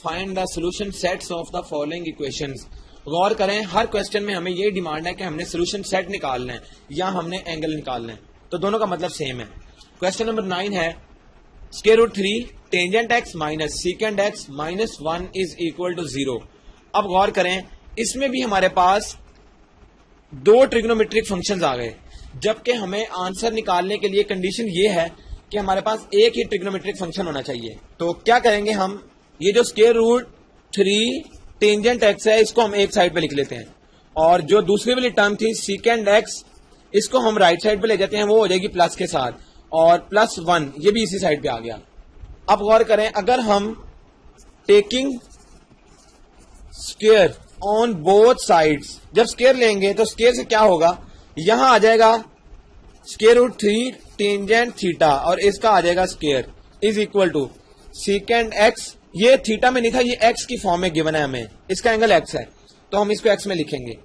Find the solution sets of the following equations. गौर करें, हर क्वेश्चन में हमें ये डिमांड है कि हमने सोल्यूशन सेट निकालना है या हमने एंगल निकालना है, तो दोनों का मतलब सेम है। क्वेश्चन नंबर 9 है square root 3 tangent x minus secant x minus 1 is equal to 0। अब गौर करें, इसमें भी हमारे पास दो ट्रिग्नोमेट्रिक फंक्शंस आ गए, जबकि हमें आंसर निकालने के लिए कंडीशन ये है कि हमारे पास एक ही ट्रिग्नोमेट्रिक फंक्शन होना चाहिए। तो क्या करेंगे हम, ये जो स्क्वायर रूट 3 टेंजेंट एक्स है इसको हम एक साइड पे लिख लेते हैं, और जो दूसरी वाली टर्म थी सीकेंड एक्स इसको हम राइट साइड पे ले जाते हैं, वो हो जाएगी प्लस के साथ, और प्लस 1 ये भी इसी साइड पे आ गया। अब गौर करें, अगर हम taking square on both sides, जब स्क्वायर लेंगे तो स्क्वायर से क्या होगा, यहां आ जाएगा स्क्वायर रूट 3 टेंजेंट थीटा और इसका आ जाएगा square is equal to secant x. ये थीटा में नहीं था, ये एक्स की फॉर्म में गिवन है हमें, इसका एंगल एक्स है तो हम इसको एक्स में लिखेंगे।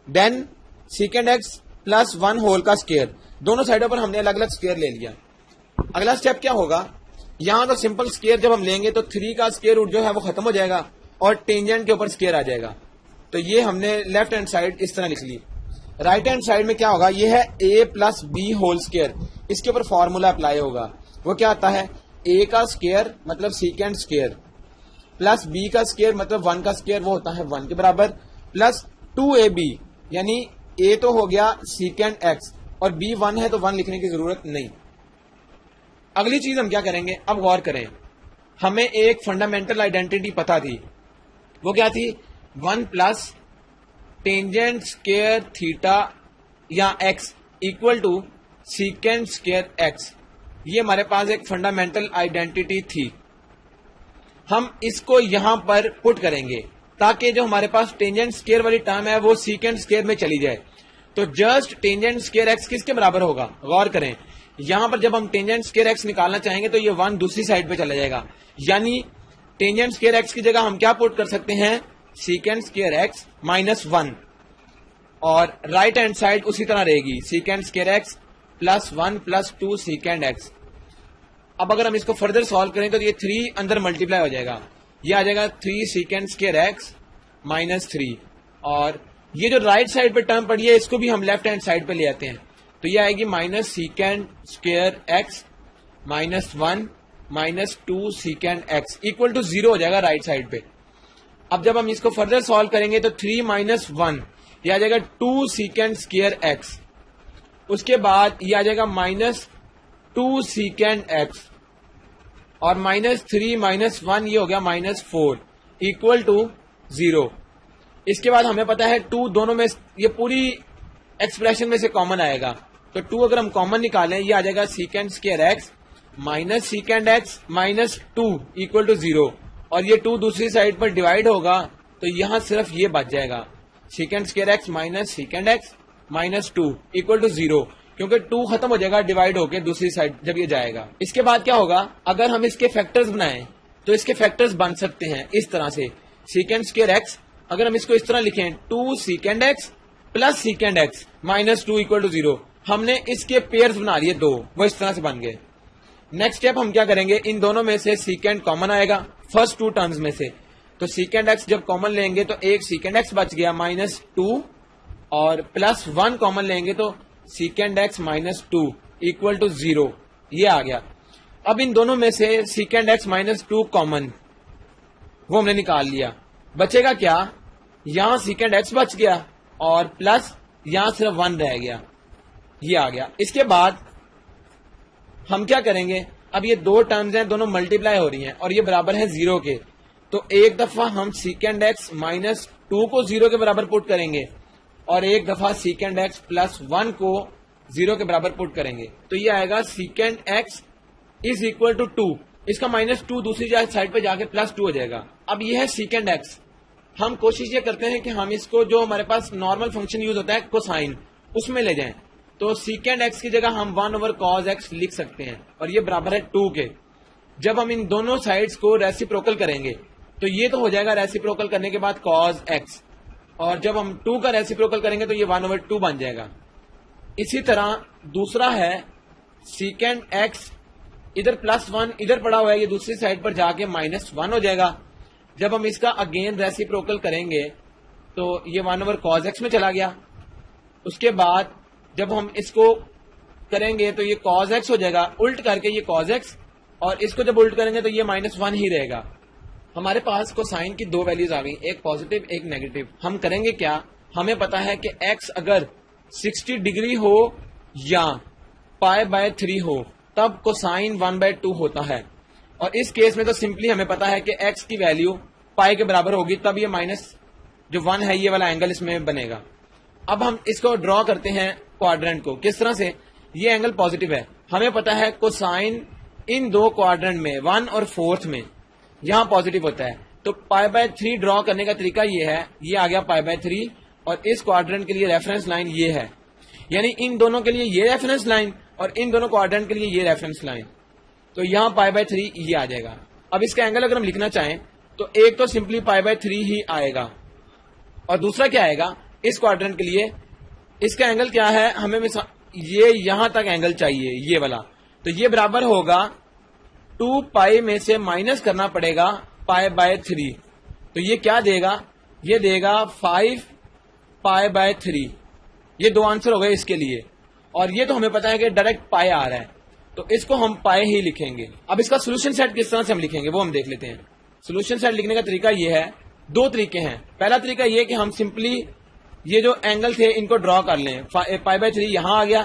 Then secant x plus 1 whole का स्क्वायर, दोनों साइडों पर हमने अलग अलग स्क्वायर ले लिया। अगला स्टेप क्या होगा, यहां तो सिंपल स्क्वायर जब हम लेंगे तो 3 का स्क्वायर रूट जो है वो खत्म हो जाएगा और टेंजेंट के ऊपर स्क्वायर आ जाएगा, तो ये हमने लेफ्ट हैंड साइड इस तरह लिख ली। राइट हैंड साइड में क्या होगा, ये है a plus B whole square, इसके ऊपर फॉर्मूला अप्लाई होगा, वो क्या आता है a का स्क्वायर मतलब सीकेंड स्क्वायर प्लस b का स्क्वायर मतलब 1 का स्क्वायर, वो होता है 1 के बराबर, प्लस 2ab यानी a तो हो गया सीकेंड x और b 1 है तो 1 लिखने की जरूरत नहीं। अगली चीज हम क्या करेंगे, अब गौर करें, हमें एक फंडामेंटल आइडेंटिटी पता थी, वो क्या थी, 1 प्लस टेंजेंट स्क्वायर थीटा या x equal to secant square x। ये हमारे पास एक फंडामेंटल आइडेंटिटी थी, हम इसको यहां पर पुट करेंगे ताकि जो हमारे पास टेंजेंट स्क्वायर वाली टर्म है वो सीकेंड स्क्वायर में चली जाए। तो जस्ट टेंजेंट स्क्वायर x किसके बराबर होगा, गौर करें, यहां पर जब हम टेंजेंट स्क्वायर x निकालना चाहेंगे तो ये 1 दूसरी साइड पे चला जाएगा, यानी टेंजेंट स्क्वायर x की जगह हम क्या पुट कर सकते हैं, सीकेंड स्क्वायर x माइनस 1, और राइट हैंड साइड उसी तरह रहेगी सीकेंड square x plus 1 plus 2 secant x। अब अगर हम इसको फर्दर सॉल्व करें तो ये 3 अंदर मल्टीप्लाई हो जाएगा, ये आ जाएगा 3 सीकेंड स्क्वायर x माइनस 3, और ये जो राइट साइड पे टर्म पड़ी है इसको भी हम लेफ्ट हैंड साइड पे ले आते हैं, तो ये आएगी minus secant square x minus 1 minus 2 secant x equal to 0 हो जाएगा राइट साइड पे। अब जब हम इसको फर्दर सॉल्व करेंगे तो 3 माइनस 1 ये आ जाएगा 2 सीकेंड स्क्वायर x, उसके बाद ये आ जाएगा माइनस 2 सीकेंड x, और माइनस 3 माइनस 1 ये हो गया माइनस 4 इक्वल टू 0। इसके बाद हमें पता है 2 दोनों में, ये पूरी एक्सप्रेशन में से कॉमन आएगा, तो 2 अगर हम कॉमन निकालें ये आ जाएगा secant square x minus secant x minus 2 equal to 0, और ये 2 दूसरी साइड पर डिवाइड होगा तो यहां सिर्फ ये बच जाएगा secant square x minus secant x minus 2 equal to 0, क्योंकि 2 खत्म हो जाएगा डिवाइड होके दूसरी साइड जब ये जाएगा। इसके बाद क्या होगा, अगर हम इसके फैक्टर्स बनाएं तो इसके फैक्टर्स बन सकते हैं इस तरह से, सीकेंड स्क्वायर x अगर हम इसको इस तरह लिखें 2 secant x plus secant x minus 2 equal to 0, हमने इसके पेयर्स बना लिए 2, वो इस तरह से बन गए। नेक्स्ट स्टेप हम क्या करेंगे, इन दोनों में से सीकेंड कॉमन आएगा फर्स्ट 2 टर्म्स में से, तो सीकेंड x जब कॉमन लेंगे तो एक सीकेंड x बच गया माइनस 2, और प्लस 1 कॉमन लेंगे तो secant x minus 2 equal to 0, ये आ गया। अब इन दोनों में से सीकेंड x माइनस 2 कॉमन, वो हमने निकाल लिया, बचेगा क्या, यहां सीकेंड x बच गया और प्लस यहां सिर्फ 1 रह गया, ये आ गया। इसके बाद हम क्या करेंगे, अब ये 2 टर्म्स हैं, दोनों मल्टीप्लाई हो रही हैं और ये बराबर है 0 के, तो एक दफा हम सीकेंड x माइनस 2 को 0 के बराबर पुट करेंगे और एक दफा सीकेंड x प्लस 1 को 0 के बराबर पुट करेंगे, तो ये आएगा secant x is equal to 2, इसका माइनस 2 दूसरी साइड पे जाके प्लस 2 हो जाएगा। अब ये है सीकेंड x, हम कोशिश ये करते हैं कि हम इसको जो हमारे पास नॉर्मल फंक्शन यूज होता है कोसाइन, उसमें ले जाएं, तो सीकेंड x की जगह हम 1 ओवर कॉस x लिख सकते हैं और ये बराबर है 2 के। जब हम इन दोनों साइड्स को रेसिप्रोकल करेंगे तो ये तो हो जाएगा रेसिप्रोकल करने के बाद कॉस x, और जब हम 2 का रेसिप्रोकल करेंगे तो ये 1 ओवर 2 बन जाएगा। इसी तरह दूसरा है सीकेंड x, इधर प्लस 1 इधर पड़ा हुआ है, ये दूसरी साइड पर जाके माइनस 1 हो जाएगा, जब हम इसका अगेन रेसिप्रोकल करेंगे तो ये 1/cos x में चला गया। उसके बाद जब हम इसको करेंगे तो ये cos x हो जाएगा, उल्ट करके ये cos x, और इसको जब उल्ट करेंगे तो ये -1 ही रहेगा। हमारे पास कोसाइन की दो वैल्यूज आ गई, एक पॉजिटिव एक नेगेटिव। हम करेंगे क्या, हमें पता है कि x अगर 60 डिग्री हो या π/3 हो तब कोसाइन 1/2 होता है, और इस केस में तो सिंपली हमें पता है कि x की वैल्यू पाई के बराबर होगी, तब ये माइनस जो 1 है ये वाला एंगल इसमें बनेगा। अब हम इसको ड्रॉ करते हैं क्वाड्रेंट को। किस तरह से, ये एंगल पॉजिटिव है, हमें पता है कोसाइन इन दो क्वाड्रेंट में 1 और 4th में यहां पॉजिटिव होता है, तो π/3 ड्रॉ करने का तरीका ये है, ये आ गया π/3, और इस क्वाड्रेंट के लिए रेफरेंस लाइन ये है, यानी इन दोनों के लिए ये रेफरेंस लाइन और इन दोनों क्वाड्रेंट के लिए ये रेफरेंस लाइन, तो यहां π/3 ये आ जाएगा। अब इसका एंगल अगर हम लिखना चाहें तो एक तो सिंपली π/3 ही आएगा, और दूसरा क्या आएगा, इस क्वाड्रेंट के लिए इसका एंगल क्या है, हमें ये यहां तक एंगल चाहिए ये वाला, तो ये बराबर होगा 2π में से माइनस करना पड़ेगा π/3, तो ये क्या देगा, ये देगा 5π/3। ये दो आंसर हो गए इसके लिए, और ये तो हमें पता है कि डायरेक्ट पाई आ रहा है, तो इसको हम पाई ही लिखेंगे। अब इसका सोल्यूशन सेट किस तरह से हम लिखेंगे वो हम देख लेते हैं। सोल्यूशन सेट लिखने का तरीका ये है, दो तरीके हैं। पहला तरीका ये कि हम सिंपली ये जो एंगल थे इनको ड्रॉ कर लें, π/3 यहां आ गया,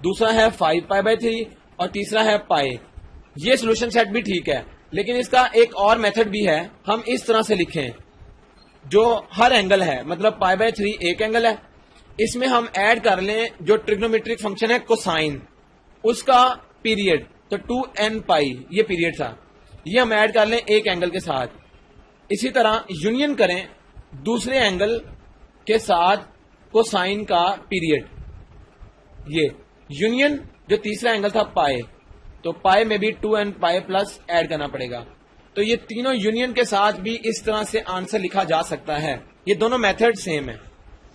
दूसरा है 5π/3 और तीसरा है पाई। ये सोल्यूशन सेट भी ठीक है, लेकिन इसका एक और मेथड भी है, हम इस तरह से लिखें, जो हर एंगल है, मतलब π/3 एक एंगल है, इसमें हम ऐड कर लें जो ट्रिग्नोमेट्रिक फंक्शन है कोसाइन, उसका पीरियड, तो 2nπ ये पीरियड था, ये हम ऐड कर लें एक एंगल के साथ। इसी तरह यूनियन करें दूसरे एंगल के साथ कोसाइन का पीरियड, ये यूनियन जो तीसरा एंगल था पाई, तो पाई में भी 2nπ प्लस ऐड करना पड़ेगा। तो ये तीनों यूनियन के साथ भी इस तरह से आंसर लिखा जा सकता है। ये दोनों मेथड सेम है।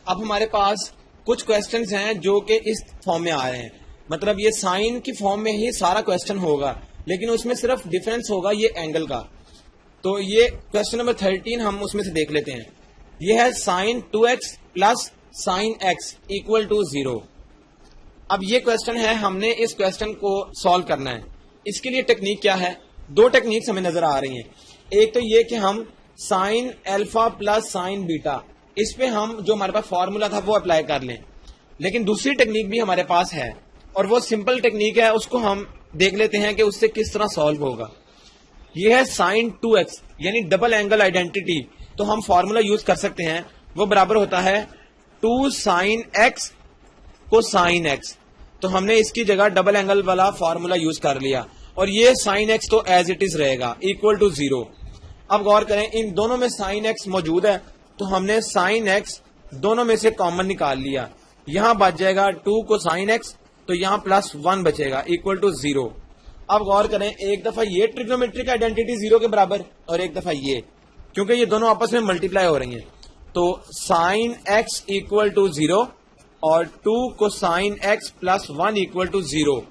अब हमारे पास कुछ क्वेश्चंस हैं जो कि इस फॉर्म में आ रहे हैं, मतलब ये साइन की फॉर्म में ही सारा क्वेश्चन होगा, लेकिन उसमें सिर्फ डिफरेंस होगा ये एंगल का। तो ये क्वेश्चन नंबर 13 हम उसमें से देख लेते हैं। ये है sine 2x plus sine x equal to 0। अब ये क्वेश्चन है, हमने इस क्वेश्चन को सॉल्व करना है। इसके लिए टेक्निक क्या है, दो टेक्निक्स हमें नजर आ रही हैं। एक तो ये कि हम sine alpha plus sign beta, इस पे हम जो हमारे पास फॉर्मूला था वो अप्लाई कर लें, लेकिन दूसरी टेक्निक भी हमारे पास है, और वो सिंपल टेक्निक है, उसको हम देख लेते हैं कि उससे किस तरह सॉल्व होगा। यह है साइन 2x यानी डबल एंगल आइडेंटिटी, तो हम फॉर्मूला यूज कर सकते हैं, वो बराबर होता है 2 साइन x को साइन x, तो हमने इसकी जगह डबल एंगल वाला फॉर्मूला यूज कर लिया, और ये साइन x तो एज इट इज रहेगा इक्वल टू 0। अब गौर करें, इन दोनों में साइन x मौजूद है, तो हमने साइन x दोनों में से कॉमन निकाल लिया, यहां बच जाएगा 2 को साइन x, तो यहां +1 बचेगा इक्वल टू 0। अब गौर करें, एक दफा ये ट्रिग्नोमेट्रिक आइडेंटिटी 0 के बराबर और एक दफा ये, क्योंकि ये दोनों आपस में मल्टीप्लाई हो रही हैं, तो साइन x इक्वल टू 0 और 2 को sine x plus 1 equal to 0।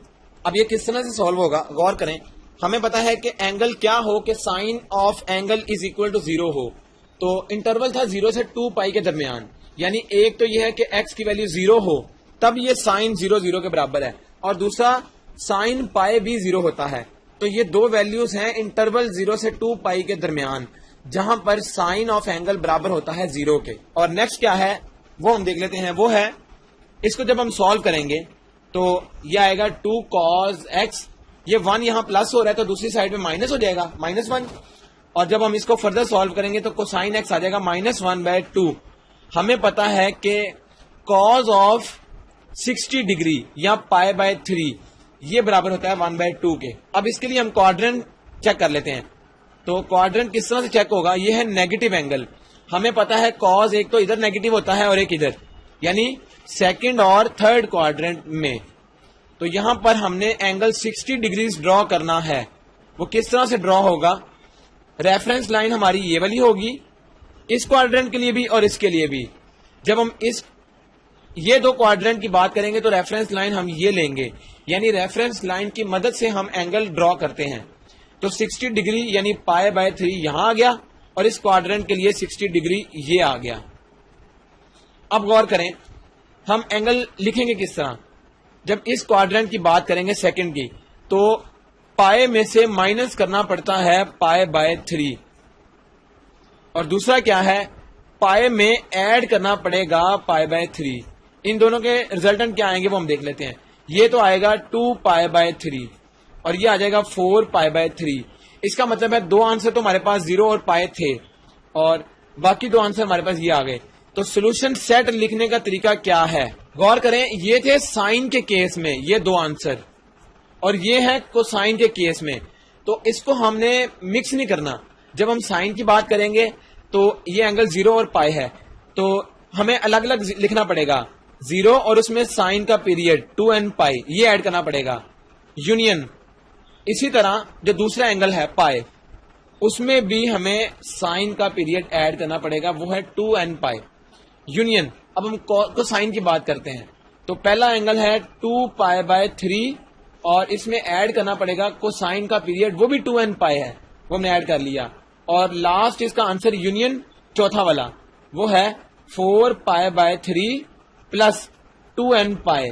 अब ये किस तरह से सॉल्व होगा, गौर करें, हमें पता है कि एंगल क्या हो कि sine of angle is equal to 0 हो, तो इंटरवल था 0 से 2π के दरमियान, यानी एक तो यह है कि x की वैल्यू 0 हो तब ये साइन 0 0 के बराबर है, और दूसरा साइन पाई भी 0 होता है। तो ये दो वैल्यूज हैं इंटरवल 0 से 2π के दरमियान, जहां पर साइन ऑफ एंगल बराबर होता है 0 के। और नेक्स्ट क्या है वो हम देख लेते हैं, वो है इसको जब हम सॉल्व करेंगे तो ये आएगा 2 cos x, ये 1 यहां प्लस हो रहा है तो दूसरी साइड में माइनस हो जाएगा -1, और जब हम इसको फर्दर सॉल्व करेंगे तो कोसाइन x आ जाएगा -1/2। हमें पता है कि cos ऑफ 60 डिग्री या π/3 ये बराबर होता है 1/2 के। अब इसके लिए हम क्वाड्रेंट चेक कर लेते हैं, तो क्वाड्रेंट किस तरह से चेक होगा, ये है नेगेटिव एंगल। हमें पता है cos एक तो इधर नेगेटिव होता है और एक इधर, यानी सेकंड और थर्ड क्वाड्रेंट में। तो यहां पर हमने एंगल 60 डिग्रीज ड्रॉ करना है। वो किस तरह से ड्रॉ होगा, रेफरेंस लाइन हमारी ये वाली होगी, इस क्वाड्रेंट के लिए भी और इसके लिए भी। जब हम ये दो क्वाड्रेंट की बात करेंगे तो रेफरेंस लाइन हम ये लेंगे, यानी रेफरेंस लाइन की मदद से हम एंगल ड्रॉ करते हैं। तो 60 डिग्री यानी π/3 यहां आ गया, और इस क्वाड्रेंट के लिए 60 डिग्री ये आ गया। अब गौर करें, हम एंगल लिखेंगे किस तरह। जब इस क्वाड्रेंट की बात करेंगे सेकंड की, तो पाए में से माइनस करना पड़ता है पाए बाय 3, और दूसरा क्या है, पाए में ऐड करना पड़ेगा पाए बाय 3। इन दोनों के रिजल्टेंट क्या आएंगे वो हम देख लेते हैं। ये तो आएगा 2 पाए बाय 3 और ये आ जाएगा 4 पाए बाय 3। इसका मतलब है दो आंसर तो हमारे पास 0 और पाए थे और बाकी दो आंसर हमारे पास ये आ गए। तो सोल्यूशन सेट लिखने का तरीका क्या है, गौर करें, ये थे साइन के केस में ये दो आंसर और ये है कोसाइन के केस में। तो इसको हमने मिक्स नहीं करना। जब हम साइन की बात करेंगे तो ये एंगल 0 और पाई है, तो हमें अलग अलग लिखना पड़ेगा। 0 और उसमें साइन का पीरियड 2n पाई ये ऐड करना पड़ेगा, यूनियन। इसी तरह जो दूसरा एंगल है पाई, उसमें भी हमें साइन का पीरियड ऐड करना पड़ेगा, वो है 2n पाई यूनियन। अब हम कोसाइन की बात करते हैं, तो पहला एंगल है 2 पाई बाय 3 और इसमें ऐड करना पड़ेगा कोसाइन का पीरियड, वो भी 2n पाई है, वो हमने ऐड कर लिया। और लास्ट इसका आंसर यूनियन चौथा वाला वो है 4 पाई बाय 3 प्लस 2n पाई,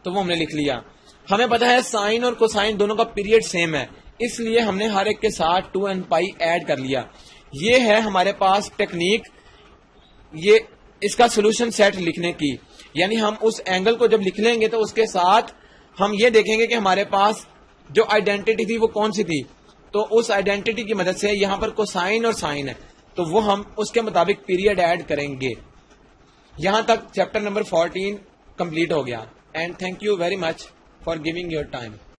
तो वो हमने लिख लिया। हमें पता है साइन और कोसाइन दोनों का पीरियड सेम है, इसलिए हमने हर एक के साथ 2n पाई ऐड कर लिया। ये है हमारे पास टेक्निक, ये इसका सोल्यूशन सेट लिखने की। यानी हम उस एंगल को जब लिख लेंगे तो उसके साथ हम ये देखेंगे कि हमारे पास जो आइडेंटिटी थी वो कौन सी थी, तो उस आइडेंटिटी की मदद से यहाँ पर कोसाइन और साइन है तो वो हम उसके मुताबिक पीरियड ऐड करेंगे। यहां तक चैप्टर नंबर 14 कंप्लीट हो गया। And thank you very much for giving your time.